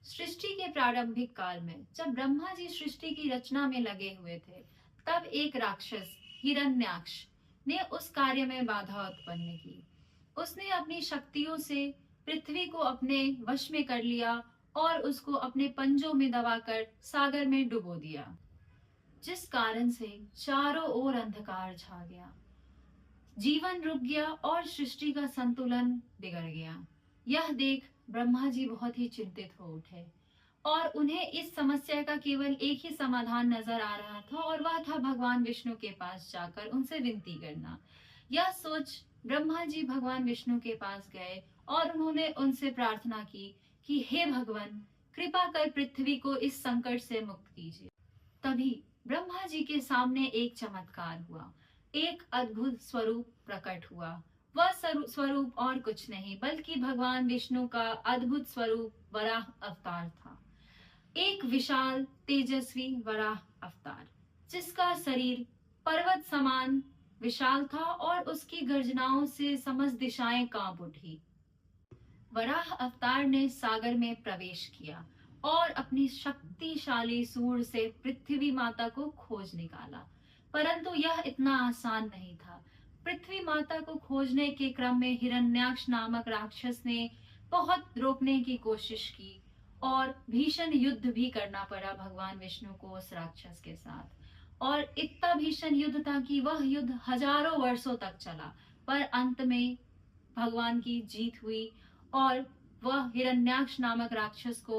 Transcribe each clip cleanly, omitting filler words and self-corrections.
सृष्टि के प्रारंभिक काल में जब ब्रह्मा जी सृष्टि की रचना में लगे हुए थे, तब एक राक्षस हिरण्याक्ष ने उस कार्य में बाधा उत्पन्न की। उसने अपनी शक्तियों से पृथ्वी को अपने वश में कर लिया और उसको अपने पंजों में दबाकर सागर में डुबो दिया, जिस कारण से चारों ओर अंधकार छा गया, जीवन रुक गया और सृष्टि का संतुलन बिगड़ गया। यह देख ब्रह्मा जी बहुत ही चिंतित हो उठे और उन्हें इस समस्या का केवल एक ही समाधान नजर आ रहा था, और वह था भगवान विष्णु के पास जाकर उनसे विनती करना। यह सोच ब्रह्मा जी भगवान विष्णु के पास गए और उन्होंने उनसे प्रार्थना की कि हे भगवान, कृपा कर पृथ्वी को इस संकट से मुक्त कीजिए। तभी ब्रह्मा जी के सामने एक चमत्कार हुआ, एक अद्भुत स्वरूप प्रकट हुआ। वह स्वरूप और कुछ नहीं बल्कि भगवान विष्णु का अद्भुत स्वरूप वराह अवतार था। एक विशाल तेजस्वी वराह अवतार, जिसका शरीर पर्वत समान विशाल था और उसकी गर्जनाओं से समस्त दिशाएं कांप उठी। वराह अवतार ने सागर में प्रवेश किया और अपनी शक्तिशाली सूंड से पृथ्वी माता को खोज निकाला, परंतु यह इतना आसान नहीं था। पृथ्वी माता को खोजने के क्रम में हिरण्याक्ष नामक राक्षस ने बहुत रोकने की कोशिश की और भीषण युद्ध भी करना पड़ा भगवान विष्णु को उस राक्षस के साथ। और इतना भीषण युद्ध था कि वह युद्ध हजारों वर्षों तक चला, पर अंत में भगवान की जीत हुई और वह हिरण्याक्ष नामक राक्षस को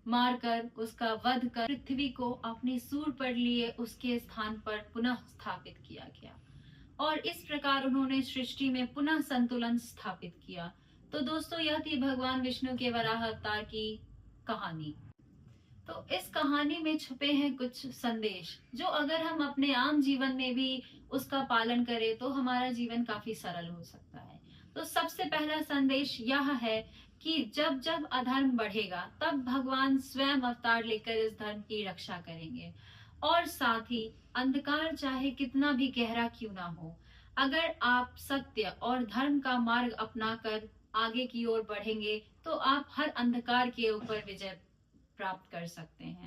मारकर उसका वध कर पृथ्वी को अपनी सूंड पर लिए उसके स्थान पर पुनः स्थापित किया गया, और इस प्रकार उन्होंने सृष्टि में पुनः संतुलन स्थापित किया। तो दोस्तों, यह थी भगवान विष्णु के वराह अवतार की कहानी। तो इस कहानी में छुपे हैं कुछ संदेश, जो अगर हम अपने आम जीवन में भी उसका पालन करें तो हमारा जीवन काफी सरल हो सकता है। तो सबसे पहला संदेश यह है कि जब जब अधर्म बढ़ेगा तब भगवान स्वयं अवतार लेकर इस धर्म की रक्षा करेंगे। और साथ ही अंधकार चाहे कितना भी गहरा क्यों ना हो, अगर आप सत्य और धर्म का मार्ग अपनाकर आगे की ओर बढ़ेंगे तो आप हर अंधकार के ऊपर विजय प्राप्त कर सकते हैं।